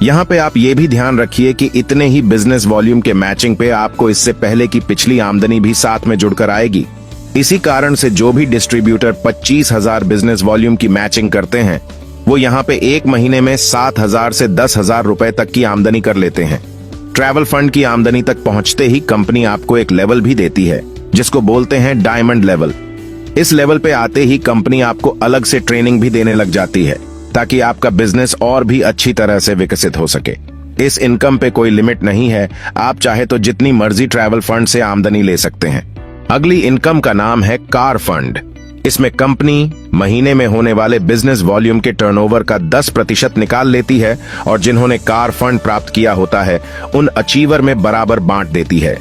यहाँ पे आप ये भी ध्यान रखिए कि इतने ही बिजनेस वॉल्यूम के मैचिंग पे आपको इससे पहले की पिछली आमदनी भी साथ में जुड़कर आएगी। इसी कारण से जो भी डिस्ट्रीब्यूटर 25,000 बिजनेस वॉल्यूम की मैचिंग करते हैं वो यहाँ पे एक महीने में 7,000 से 10,000 रुपए तक की आमदनी कर लेते हैं। ट्रैवल फंड की आमदनी तक पहुंचते ही कंपनी आपको एक लेवल भी देती है जिसको बोलते हैं डायमंड लेवल। इस लेवल पे आते ही कंपनी आपको अलग से ट्रेनिंग भी देने लग जाती है ताकि आपका बिजनेस और भी अच्छी तरह से विकसित हो सके। इस इनकम पे कोई लिमिट नहीं है, आप चाहे तो जितनी मर्जी ट्रैवल फंड से आमदनी ले सकते हैं। अगली इनकम का नाम है कार फंड। इसमें कंपनी महीने में होने वाले बिजनेस वॉल्यूम के टर्नओवर का 10% निकाल लेती है और जिन्होंने कार फंड प्राप्त किया होता है उन अचीवर में बराबर बांट देती है।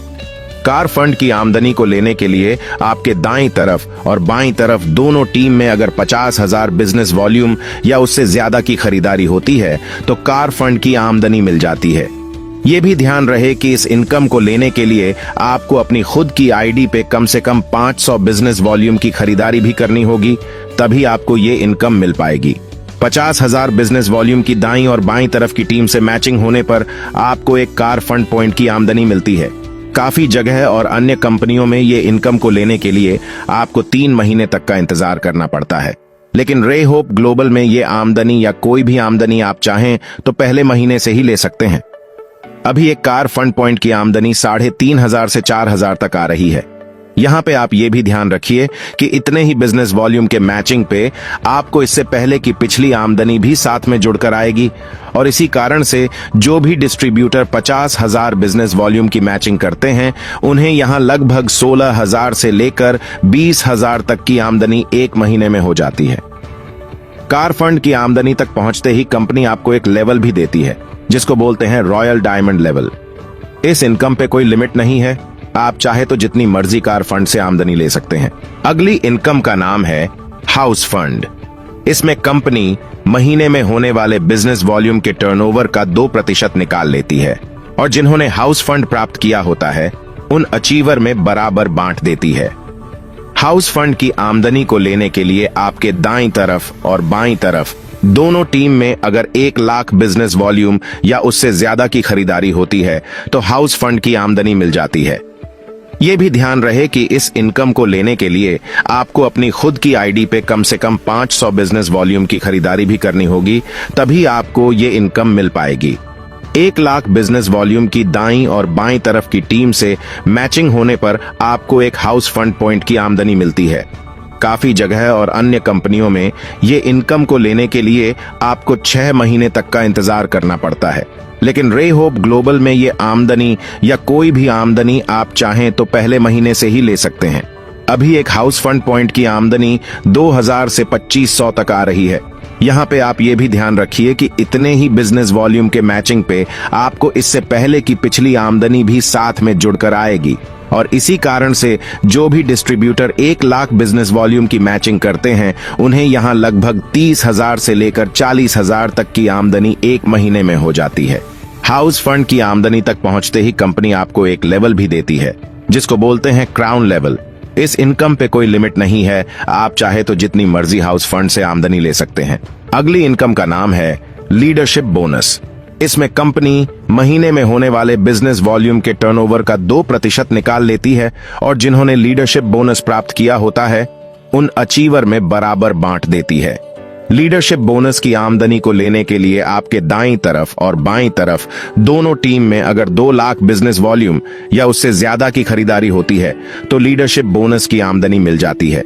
कार फंड की आमदनी को लेने के लिए आपके दाईं तरफ और बाईं तरफ दोनों टीम में अगर 50,000 बिजनेस वॉल्यूम या उससे ज्यादा की खरीदारी होती है तो कार फंड की आमदनी मिल जाती है। ये भी ध्यान रहे कि इस इनकम को लेने के लिए आपको अपनी खुद की आईडी पे कम से कम 500 बिजनेस वॉल्यूम की खरीदारी भी करनी होगी, तभी आपको ये इनकम मिल पाएगी। 50,000 बिजनेस वॉल्यूम की दाईं और बाईं तरफ की टीम से मैचिंग होने पर आपको एक कार फंड पॉइंट की आमदनी मिलती है। काफी जगह और अन्य कंपनियों में ये इनकम को लेने के लिए आपको 3 महीने तक का इंतजार करना पड़ता है, लेकिन रे होप ग्लोबल में ये आमदनी या कोई भी आमदनी आप चाहें तो पहले महीने से ही ले सकते हैं। अभी एक कार फंड पॉइंट की आमदनी 3,500 से 4,000 तक आ रही है। यहाँ पे आप ये भी ध्यान रखिए कि इतने ही बिजनेस वॉल्यूम के मैचिंग पे आपको इससे पहले की पिछली आमदनी भी साथ में जुड़कर आएगी और इसी कारण से जो भी डिस्ट्रीब्यूटर 50,000 बिजनेस वॉल्यूम की मैचिंग करते हैं उन्हें यहाँ लगभग 16,000 से लेकर 20,000 तक की आमदनी एक महीने में हो जाती है। कार फंड की आमदनी तक पहुंचते ही कंपनी आपको एक लेवल भी देती है जिसको बोलते हैं रॉयल डायमंड लेवल। इस इनकम पे कोई लिमिट नहीं है, आप चाहे तो जितनी मर्जी कार फंड से आमदनी ले सकते हैं। अगली इनकम का नाम है हाउस फंड। इसमें कंपनी महीने में होने वाले बिजनेस वॉल्यूम के टर्नओवर का 2% निकाल लेती है और जिन्होंने हाउस फंड प्राप्त किया होता है उन अचीवर में बराबर बांट देती है। हाउस फंड की आमदनी को लेने के लिए आपके दाईं तरफ और बाईं तरफ दोनों टीम में अगर 1 लाख बिजनेस वॉल्यूम या उससे ज्यादा की खरीदारी होती है तो हाउस फंड की आमदनी मिल जाती है। ये भी ध्यान रहे कि इस इनकम को लेने के लिए आपको अपनी खुद की आईडी पे कम से कम 500 बिजनेस वॉल्यूम की खरीदारी भी करनी होगी, तभी आपको ये इनकम मिल पाएगी। 1 लाख बिजनेस वॉल्यूम की दाईं और बाईं तरफ की टीम से मैचिंग होने पर आपको एक हाउस फंड पॉइंट की आमदनी मिलती है। काफी जगह और अन्य कंपनियों में ये इनकम को लेने के लिए आपको 6 महीने तक का इंतजार करना पड़ता है, लेकिन रे होप ग्लोबल में ये आमदनी या कोई भी आमदनी आप चाहें तो पहले महीने से ही ले सकते हैं। अभी एक हाउस फंड पॉइंट की आमदनी 2,000 से 2,500 तक आ रही है। यहाँ पे आप ये भी ध्यान रखिए कि इतने ही बिजनेस वॉल्यूम के मैचिंग पे आपको इससे पहले की पिछली आमदनी भी साथ में जुड़कर आएगी और इसी कारण से जो भी डिस्ट्रीब्यूटर 1 लाख बिजनेस वॉल्यूम की मैचिंग करते हैं उन्हें यहाँ लगभग 30,000 से लेकर 40,000 तक की आमदनी एक महीने में हो जाती है। हाउस फंड की आमदनी तक पहुंचते ही कंपनी आपको एक लेवल भी देती है जिसको बोलते हैं क्राउन लेवल। इस इनकम पे कोई लिमिट नहीं है, आप चाहे तो जितनी मर्जी हाउस फंड से आमदनी ले सकते हैं। अगली इनकम का नाम है लीडरशिप बोनस। इसमें कंपनी महीने में होने वाले बिजनेस वॉल्यूम के टर्नओवर का 2% निकाल लेती है और जिन्होंने लीडरशिप बोनस प्राप्त किया होता है उन अचीवर में बराबर बांट देती है। लीडरशिप बोनस की आमदनी को लेने के लिए आपके दाईं तरफ और बाईं तरफ दोनों टीम में अगर 2 लाख बिजनेस वॉल्यूम या उससे ज्यादा की खरीदारी होती है तो लीडरशिप बोनस की आमदनी मिल जाती है।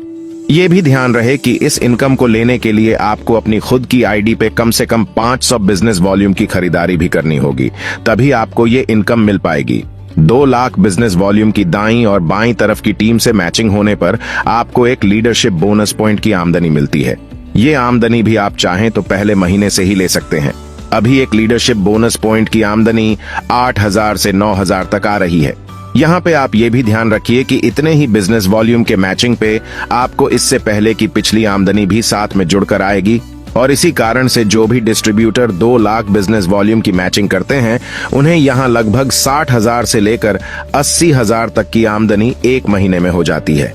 यह भी ध्यान रहे कि इस इनकम को लेने के लिए आपको अपनी खुद की आईडी पे कम से कम 500 बिजनेस वॉल्यूम की खरीदारी भी करनी होगी, तभी आपको ये इनकम मिल पाएगी। 2 लाख बिजनेस वॉल्यूम की दाईं और बाईं तरफ की टीम से मैचिंग होने पर आपको एक लीडरशिप बोनस पॉइंट की आमदनी मिलती है। ये आमदनी भी आप चाहें तो पहले महीने से ही ले सकते हैं। अभी एक लीडरशिप बोनस पॉइंट की आमदनी 8,000 से 9,000 तक आ रही है। यहाँ पे आप ये भी ध्यान रखिए कि इतने ही बिजनेस वॉल्यूम के मैचिंग पे आपको इससे पहले की पिछली आमदनी भी साथ में जुड़कर आएगी और इसी कारण से जो भी डिस्ट्रीब्यूटर 2 लाख बिजनेस वॉल्यूम की मैचिंग करते हैं उन्हें यहाँ लगभग 60,000 से लेकर 80,000 तक की आमदनी एक महीने में हो जाती है।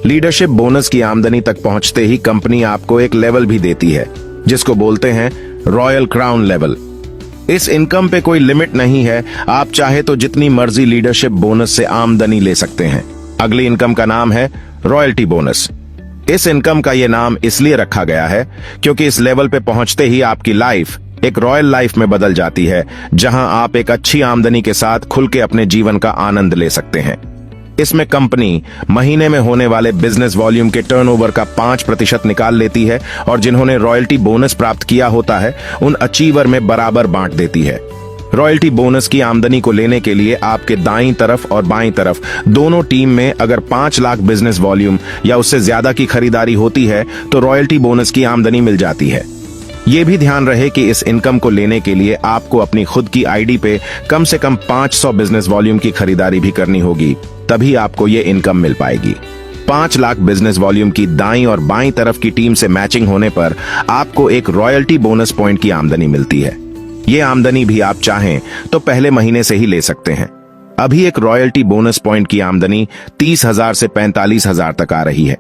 लीडरशिप बोनस की आमदनी तक पहुंचते ही कंपनी आपको एक लेवल भी देती है जिसको बोलते हैं रॉयल क्राउन लेवल। इस इनकम पे कोई लिमिट नहीं है, आप चाहे तो जितनी मर्जी लीडरशिप बोनस से आमदनी ले सकते हैं। अगली इनकम का नाम है रॉयल्टी बोनस। इस इनकम का ये नाम इसलिए रखा गया है क्योंकि इस लेवल पे पहुंचते ही आपकी लाइफ एक रॉयल लाइफ में बदल जाती है, जहां आप एक अच्छी आमदनी के साथ खुल के अपने जीवन का आनंद ले सकते हैं। इसमें कंपनी महीने में होने वाले बिजनेस वॉल्यूम के टर्नओवर का 5% निकाल लेती है और जिन्होंने रॉयल्टी बोनस प्राप्त किया होता है उन अचीवर में बराबर बांट देती है। रॉयल्टी बोनस की आमदनी को लेने के लिए आपके दाईं तरफ और बाईं तरफ दोनों टीम में अगर 5 लाख बिजनेस वॉल्यूम या उससे ज्यादा की खरीदारी होती है तो रॉयल्टी बोनस की आमदनी मिल जाती है। ये भी ध्यान रहे कि इस इनकम को लेने के लिए आपको अपनी खुद की आईडी पे कम से कम 500 बिजनेस वॉल्यूम की खरीदारी भी करनी होगी, तभी आपको ये इनकम मिल पाएगी। 5 लाख बिजनेस वॉल्यूम की दाईं और बाईं तरफ की टीम से मैचिंग होने पर आपको एक रॉयल्टी बोनस पॉइंट की आमदनी मिलती है। ये आमदनी भी आप चाहें तो पहले महीने से ही ले सकते हैं। अभी एक रॉयल्टी बोनस पॉइंट की आमदनी 30,000 से 45,000 तक आ रही है।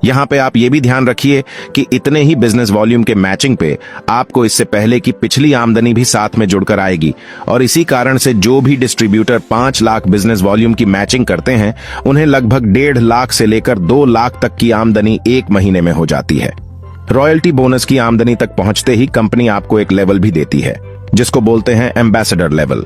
यहाँ पे आप ये भी ध्यान रखिए कि इतने ही बिजनेस वॉल्यूम के मैचिंग पे आपको इससे पहले की पिछली आमदनी भी साथ में जुड़कर आएगी और इसी कारण से जो भी डिस्ट्रीब्यूटर 5 लाख बिजनेस वॉल्यूम की मैचिंग करते हैं उन्हें लगभग 1.5 लाख से लेकर 2 लाख तक की आमदनी एक महीने में हो जाती है। रॉयल्टी बोनस की आमदनी तक पहुंचते ही कंपनी आपको एक लेवल भी देती है जिसको बोलते हैं एम्बेसडर लेवल।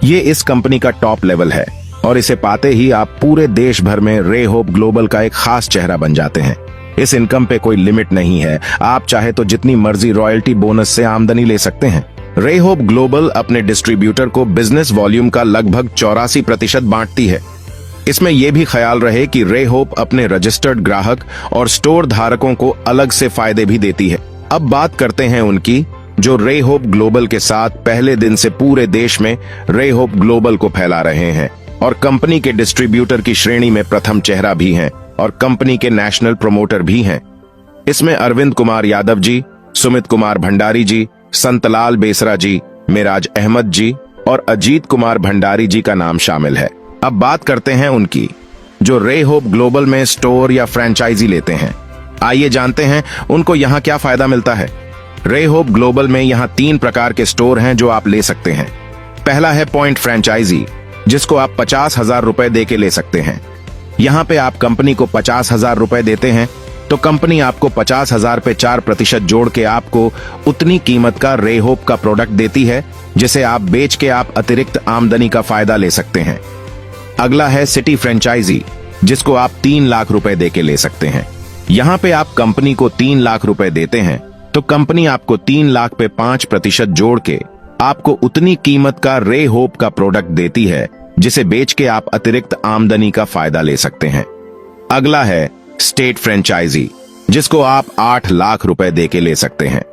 ये इस कंपनी का टॉप लेवल है और इसे पाते ही आप पूरे देश भर में रे होप ग्लोबल का एक खास चेहरा बन जाते हैं। इस इनकम पे कोई लिमिट नहीं है, आप चाहे तो जितनी मर्जी रॉयल्टी बोनस से आमदनी ले सकते हैं। रे होप ग्लोबल अपने डिस्ट्रीब्यूटर को बिजनेस वॉल्यूम का लगभग 84% बांटती है। इसमें यह भी ख्याल रहे कि रे होप अपने रजिस्टर्ड ग्राहक और स्टोर धारकों को अलग से फायदे भी देती है। अब बात करते हैं उनकी जो रे होप ग्लोबल के साथ पहले दिन से पूरे देश में रे होप ग्लोबल को फैला रहे हैं और कंपनी के डिस्ट्रीब्यूटर की श्रेणी में प्रथम चेहरा भी हैं और कंपनी के नेशनल प्रमोटर भी हैं। इसमें अरविंद कुमार यादव जी, सुमित कुमार भंडारी जी, संतलाल बेसरा जी, मिराज अहमद जी और अजीत कुमार भंडारी जी का नाम शामिल है। अब बात करते हैं उनकी जो रे होप ग्लोबल में स्टोर या फ्रेंचाइजी लेते हैं। आइए जानते हैं उनको यहाँ क्या फायदा मिलता है। रे होप ग्लोबल में यहाँ 3 प्रकार के स्टोर हैं जो आप ले सकते हैं। पहला है पॉइंट फ्रेंचाइजी, जिसको आप 50,000 रुपए दे के ले सकते हैं। यहाँ पे आप कंपनी को 50,000 रुपए देते हैं तो कंपनी आपको 50,000 पे 4% जोड़ के आपको उतनी कीमत का रे होप का प्रोडक्ट देती है जिसे आप बेच के आप अतिरिक्त आमदनी का फायदा ले सकते हैं। अगला है सिटी फ्रेंचाइजी, जिसको आप 3 लाख रुपए दे के ले सकते हैं। यहाँ पे आप कंपनी को 3 लाख रुपए देते हैं तो कंपनी आपको 3 लाख पे 5% जोड़ के आपको उतनी कीमत का रे होप का प्रोडक्ट देती है जिसे बेच के आप अतिरिक्त आमदनी का फायदा ले सकते हैं। अगला है स्टेट फ्रेंचाइजी, जिसको आप 8 लाख रुपए दे के ले सकते हैं।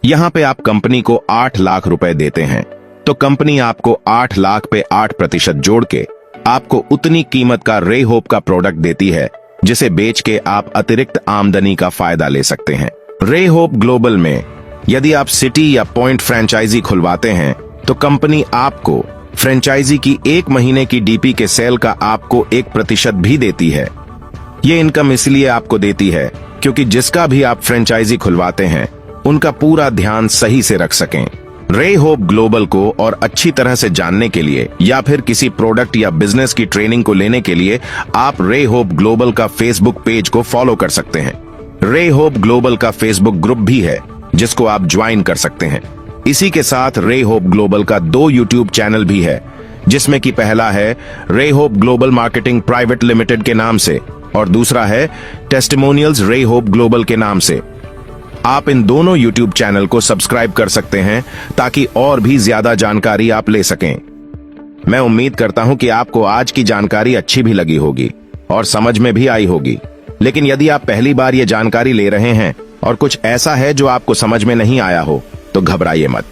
यहाँ पे आप कंपनी को 8 लाख रुपए देते हैं तो कंपनी आपको 8 लाख पे 8% जोड़ के आपको उतनी कीमत का रे होप का प्रोडक्ट देती है जिसे बेच के आप अतिरिक्त आमदनी का फायदा ले सकते हैं। रे होप ग्लोबल में यदि आप सिटी या पॉइंट फ्रेंचाइजी खुलवाते हैं तो कंपनी आपको फ्रेंचाइजी की 1 महीने की डीपी के सेल का आपको 1% भी देती है। ये इनकम इसलिए आपको देती है क्योंकि जिसका भी आप फ्रेंचाइजी खुलवाते हैं उनका पूरा ध्यान सही से रख सकें। रे होप ग्लोबल को और अच्छी तरह से जानने के लिए या फिर किसी प्रोडक्ट या बिजनेस की ट्रेनिंग को लेने के लिए आप रे होप ग्लोबल का फेसबुक पेज को फॉलो कर सकते हैं। रे होप ग्लोबल का फेसबुक ग्रुप भी है जिसको आप ज्वाइन कर सकते हैं। इसी के साथ रे होप ग्लोबल का 2 यूट्यूब चैनल भी है, जिसमें कि पहला है रे hope global marketing private limited के नाम से और दूसरा है टेस्टिमोनियल्स रे होप ग्लोबल के नाम से। आप इन दोनों यूट्यूब चैनल को सब्सक्राइब कर सकते हैं ताकि और भी ज्यादा जानकारी आप ले सकें। मैं उम्मीद करता हूं कि आपको आज की जानकारी अच्छी भी लगी होगी और समझ में भी आई होगी। लेकिन यदि आप पहली बार ये जानकारी ले रहे हैं और कुछ ऐसा है जो आपको समझ में नहीं आया हो तो घबराइए मत।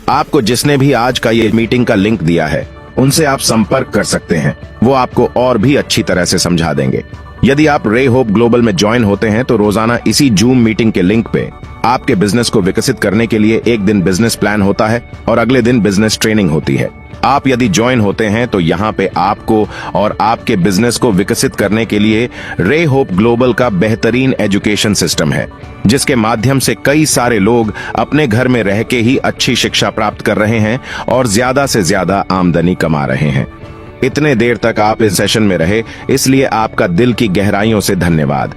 आपको जिसने भी आज का ये मीटिंग का लिंक दिया है उनसे आप संपर्क कर सकते हैं, वो आपको और भी अच्छी तरह से समझा देंगे। यदि आप रे होप ग्लोबल में ज्वाइन होते हैं तो रोजाना इसी जूम मीटिंग के लिंक पे आपके बिजनेस को विकसित करने के लिए एक दिन बिजनेस प्लान होता है और अगले दिन बिजनेस ट्रेनिंग होती है। आप यदि ज्वाइन होते हैं तो यहाँ पे आपको और आपके बिजनेस को विकसित करने के लिए रे होप ग्लोबल का बेहतरीन एजुकेशन सिस्टम है, जिसके माध्यम से कई सारे लोग अपने घर में रह के ही अच्छी शिक्षा प्राप्त कर रहे हैं और ज्यादा से ज्यादा आमदनी कमा रहे हैं। इतने देर तक आप इस सेशन में रहे, इसलिए आपका दिल की गहराइयों से धन्यवाद।